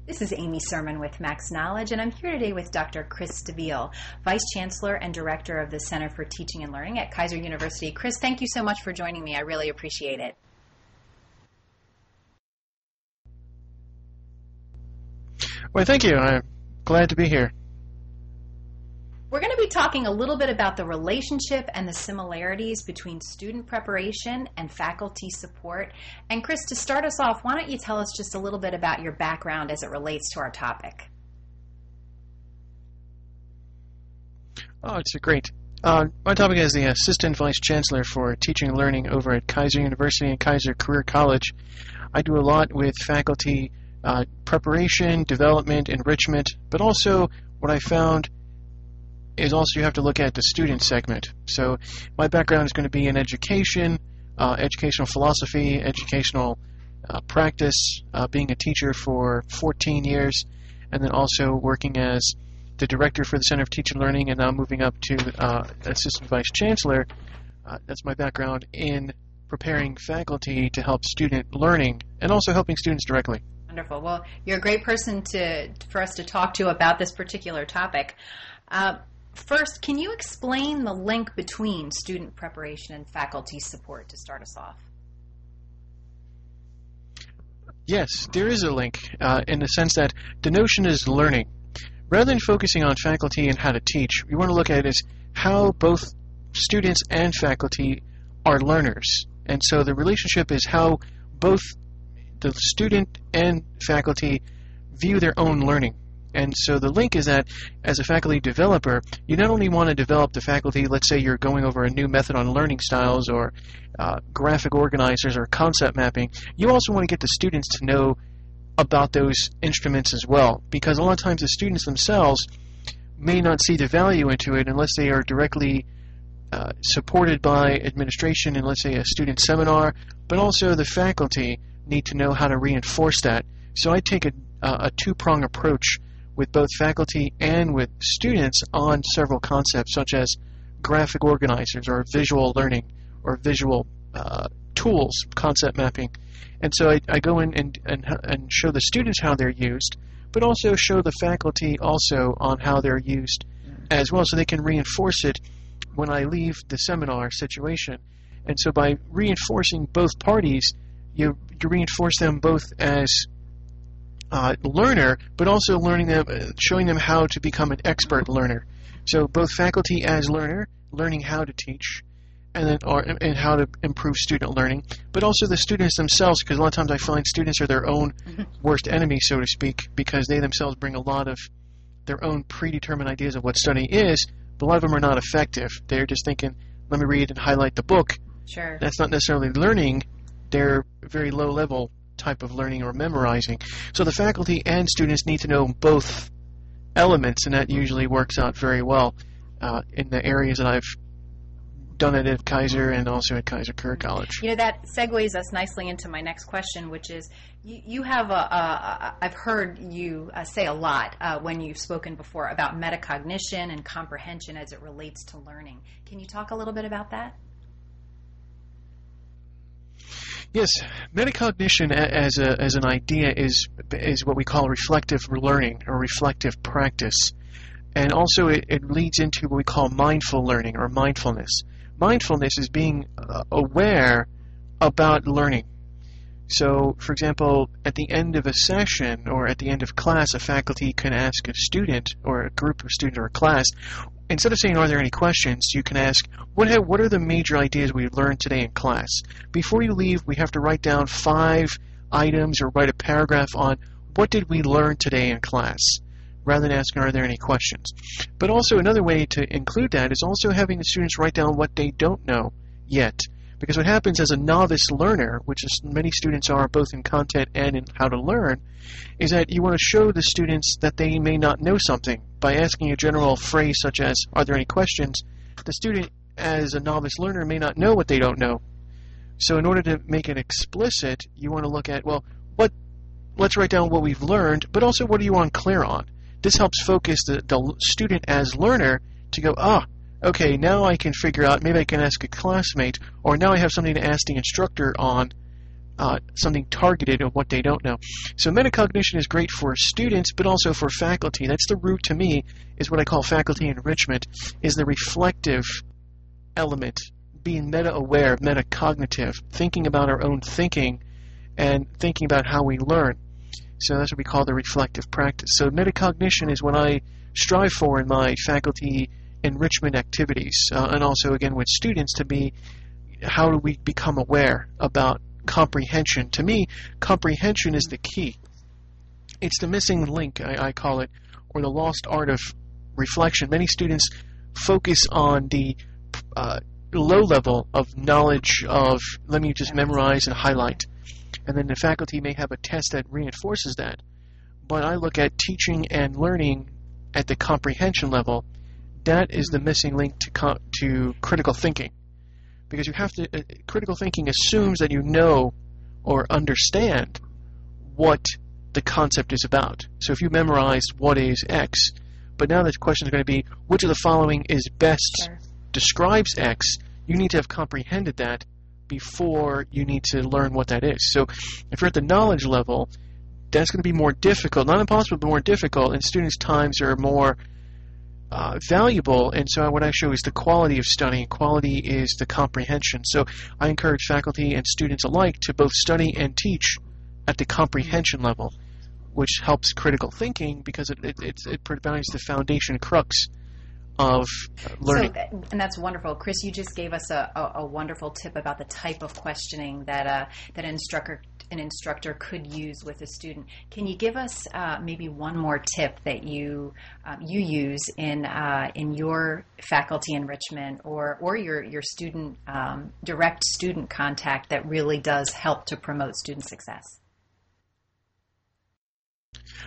This is Amy Sermon with Max Knowledge, and I'm here today with Dr. Chris Stabile, Vice Chancellor and Director of the Center for Teaching and Learning at Kaiser University. Chris, thank you so much for joining me. I really appreciate it. Well, thank you. I'm glad to be here. We're going to be talking a little bit about the relationship and the similarities between student preparation and faculty support. And Chris, to start us off, why don't you tell us just a little bit about your background as it relates to our topic? Oh, it's great. My topic is the Assistant Vice Chancellor for Teaching and Learning over at Kaiser University and Kaiser Career College. I do a lot with faculty preparation, development, enrichment, but also what I found is also you have to look at the student segment. So my background is going to be in education, educational philosophy, educational practice, being a teacher for 14 years, and then also working as the director for the Center for Teaching and Learning, and now moving up to Assistant Vice Chancellor. That's my background in preparing faculty to help student learning and also helping students directly. Wonderful. Well, you're a great person for us to talk to about this particular topic. First, can you explain the link between student preparation and faculty support to start us off? Yes, there is a link in the sense that the notion is learning. Rather than focusing on faculty and how to teach, we want to look at it as how both students and faculty are learners. And so the relationship is how both the student and faculty view their own learning. And so the link is that as a faculty developer, you not only want to develop the faculty, let's say you're going over a new method on learning styles or graphic organizers or concept mapping, you also want to get the students to know about those instruments as well. Because a lot of times the students themselves may not see the value into it unless they are directly supported by administration in, let's say, a student seminar, but also the faculty need to know how to reinforce that. So I take a two-prong approach with both faculty and with students on several concepts such as graphic organizers or visual learning or visual tools, concept mapping. And so I go in and show the students how they're used, but also show the faculty also on how they're used as well so they can reinforce it when I leave the seminar situation. And so by reinforcing both parties, you reinforce them both as learner, but also showing them how to become an expert learner. So both faculty as learner, learning how to teach, and how to improve student learning, but also the students themselves, because a lot of times I find students are their own worst enemy, so to speak, because they themselves bring a lot of their own predetermined ideas of what studying is, but a lot of them are not effective. They're just thinking, let me read and highlight the book. Sure. That's not necessarily learning. They're very low level type of learning or memorizing. So the faculty and students need to know both elements, and that usually works out very well in the areas that I've done it at Kaiser and also at Kaiser Career College. You know, that segues us nicely into my next question, which is you have I've heard you say a lot when you've spoken before about metacognition and comprehension as it relates to learning. Can you talk a little bit about that? Yes, metacognition as an idea is what we call reflective learning or reflective practice. And also it leads into what we call mindful learning or mindfulness. Mindfulness is being aware about learning. So, for example, at the end of a session or at the end of class, a faculty can ask a student or a group of students or a class, instead of saying, are there any questions, you can ask, what are the major ideas we learned today in class? Before you leave, we have to write down 5 items or write a paragraph on what did we learn today in class, rather than asking, are there any questions? But also another way to include that is also having the students write down what they don't know yet. Because what happens as a novice learner, which is many students are both in content and in how to learn, is that you want to show the students that they may not know something. By asking a general phrase such as, are there any questions, the student as a novice learner may not know what they don't know. So in order to make it explicit, you want to look at, well, let's write down what we've learned, but also what are you unclear on? This helps focus the student as learner to go, okay, now I can figure out, maybe I can ask a classmate, or now I have something to ask the instructor on something targeted of what they don't know. So metacognition is great for students, but also for faculty. That's the root to me, is what I call faculty enrichment, is the reflective element, being meta-aware, metacognitive, thinking about our own thinking and thinking about how we learn. So that's what we call the reflective practice. So metacognition is what I strive for in my faculty enrichment activities, and also, again, with students, to be, how do we become aware about comprehension? To me, comprehension is the key. It's the missing link, I call it, or the lost art of reflection. Many students focus on the low level of knowledge of, let me just memorize and highlight. And then the faculty may have a test that reinforces that. But I look at teaching and learning at the comprehension level. That is the missing link to critical thinking. Because you have to, critical thinking assumes that you know or understand what the concept is about. So if you memorized what is X, but now the question is going to be, which of the following is best describes X, you need to have comprehended that before you need to learn what that is. So if you're at the knowledge level, that's going to be more difficult, not impossible, but more difficult, and students' times are more valuable, and so what I show is the quality of studying. Quality is the comprehension. So I encourage faculty and students alike to both study and teach at the comprehension level, which helps critical thinking because it provides the foundation crux of learning. So, and that's wonderful. Chris, you just gave us a wonderful tip about the type of questioning that an instructor could use with a student. Can you give us maybe one more tip that you use in your faculty enrichment or your student direct student contact that really does help to promote student success?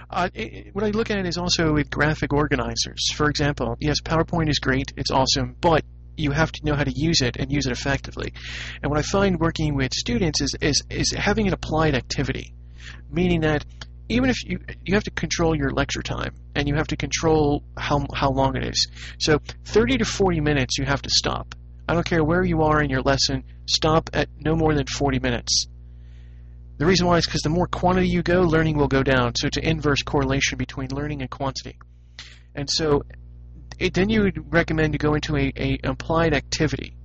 What I look at is also with graphic organizers. For example, yes, PowerPoint is great, it's awesome, but you have to know how to use it and use it effectively. And what I find working with students is having an applied activity, meaning that even if you have to control your lecture time and you have to control how long it is. So 30 to 40 minutes you have to stop. I don't care where you are in your lesson, stop at no more than 40 minutes. The reason why is because the more quantity you go, learning will go down. So it's an inverse correlation between learning and quantity. And so then you would recommend to go into a applied activity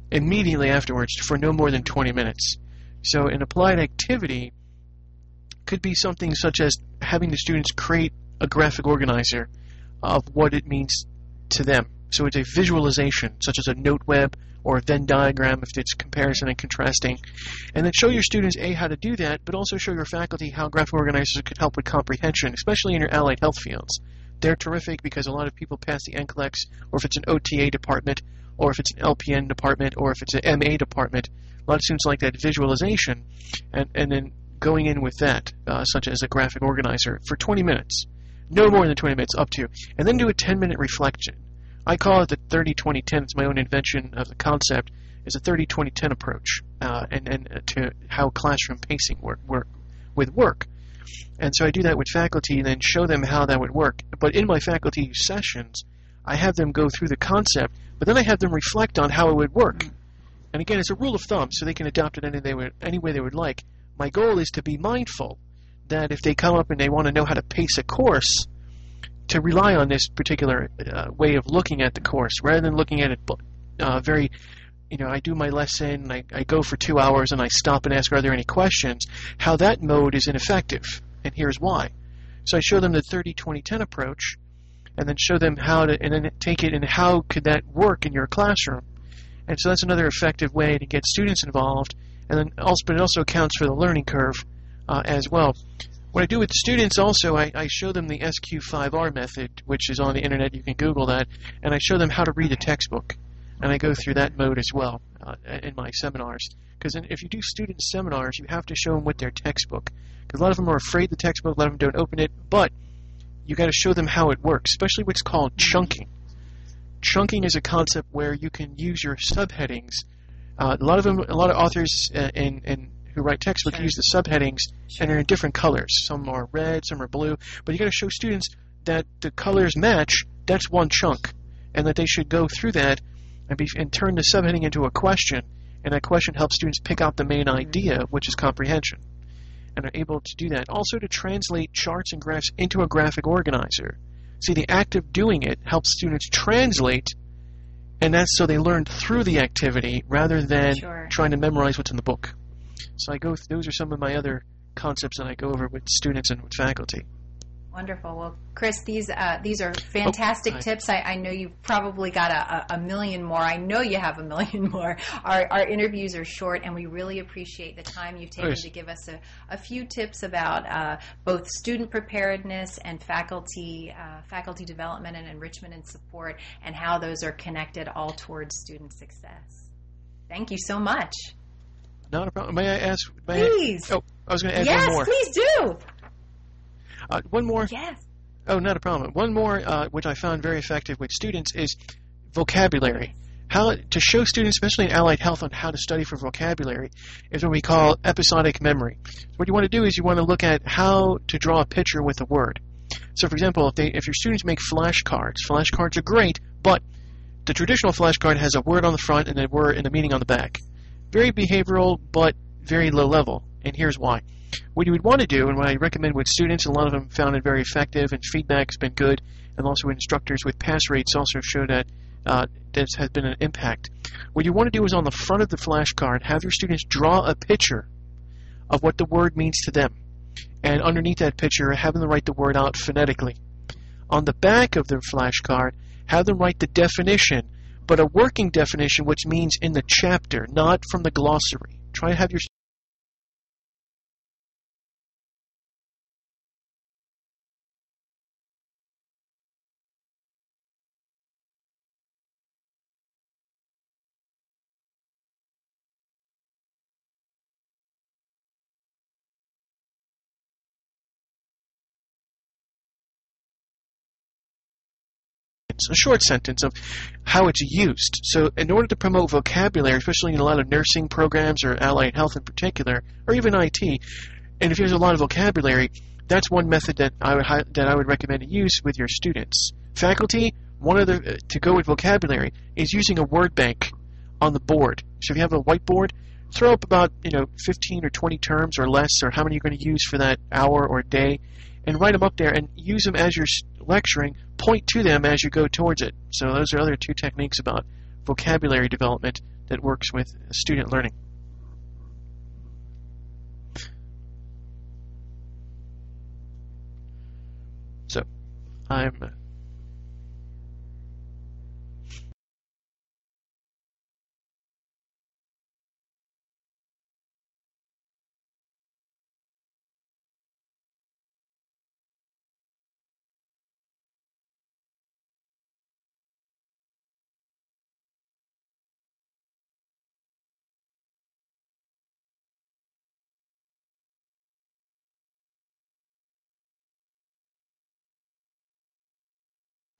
immediately afterwards for no more than 20 minutes. So an applied activity could be something such as having the students create a graphic organizer of what it means to them. So it's a visualization, such as a note web or a Venn diagram if it's comparison and contrasting. And then show your students, A, how to do that, but also show your faculty how graphic organizers could help with comprehension, especially in your allied health fields. They're terrific because a lot of people pass the NCLEX, or if it's an OTA department, or if it's an LPN department, or if it's an MA department. A lot of students like that visualization, and then going in with that, such as a graphic organizer, for 20 minutes. No more than 20 minutes, up to. And then do a 10-minute reflection. I call it the 30-20-10. It's my own invention of the concept. It's a 30-20-10 approach, and to how classroom pacing work. And so I do that with faculty and then show them how that would work. But in my faculty sessions, I have them go through the concept, but then I have them reflect on how it would work. And again, it's a rule of thumb, so they can adopt it any way they would like. My goal is to be mindful that if they come up and they want to know how to pace a course, to rely on this particular way of looking at the course, rather than looking at it very, I do my lesson, I go for 2 hours, and I stop and ask, are there any questions? How that mode is ineffective, and here's why. So I show them the 30-20-10 approach, and then show them how to, and then take it and how could that work in your classroom. And so that's another effective way to get students involved, and then also, but it also accounts for the learning curve as well. What I do with the students also, I show them the SQ5R method, which is on the internet, you can Google that, and I show them how to read a textbook. And I go through that mode as well in my seminars. Because if you do student seminars, you have to show them with their textbook. Because a lot of them are afraid of the textbook, a lot of them don't open it, but you got to show them how it works, especially what's called chunking. Chunking is a concept where you can use your subheadings. A lot of authors who write textbooks use the subheadings, and they're in different colors. Some are red, some are blue. But you got to show students that the colors match. That's one chunk, and that they should go through that and turn the subheading into a question, And that question helps students pick out the main idea, which is comprehension. And are able to do that. Also to translate charts and graphs into a graphic organizer. See, the act of doing it helps students translate, and that's so they learn through the activity rather than trying to memorize what's in the book. So those are some of my other concepts that I go over with students and with faculty. Wonderful. Well, Chris, these are fantastic tips. I know you've probably got a million more. I know you have a million more. Our interviews are short, and we really appreciate the time you've taken to give us a few tips about both student preparedness and faculty development and enrichment and support, and how those are connected all towards student success. Thank you so much. Not a problem. May I ask? Please. I was going to add one more. Yes, please do. One more. Yes. Oh, not a problem. One more, which I found very effective with students, is vocabulary. How to show students, especially in allied health, on how to study for vocabulary is what we call episodic memory. So what you want to do is you want to look at how to draw a picture with a word. So, for example, if your students make flashcards are great, but the traditional flashcard has a word on the front and a word and a meaning on the back. Very behavioral, but very low level. And here's why. What you would want to do, and what I recommend with students, and a lot of them found it very effective, and feedback's been good, and also with instructors with pass rates also show that this has been an impact. What you want to do is on the front of the flashcard, have your students draw a picture of what the word means to them. And underneath that picture, have them write the word out phonetically. On the back of the flashcard, have them write the definition, but a working definition, which means in the chapter, not from the glossary. Try to have your a short sentence of how it's used. So in order to promote vocabulary, especially in a lot of nursing programs or allied health in particular, or even IT, and if there's a lot of vocabulary, that's one method that I would recommend to use with your students. Faculty, to go with vocabulary is using a word bank on the board. So if you have a whiteboard, throw up about 15 or 20 terms or less, or how many you're going to use for that hour or day, and write them up there and use them as you're lecturing. Point to them as you go towards it. So those are other two techniques about vocabulary development that works with student learning. So I'm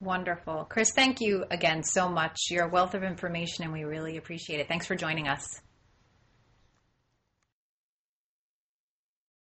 Wonderful. Chris, thank you again so much. You're a wealth of information, and we really appreciate it. Thanks for joining us.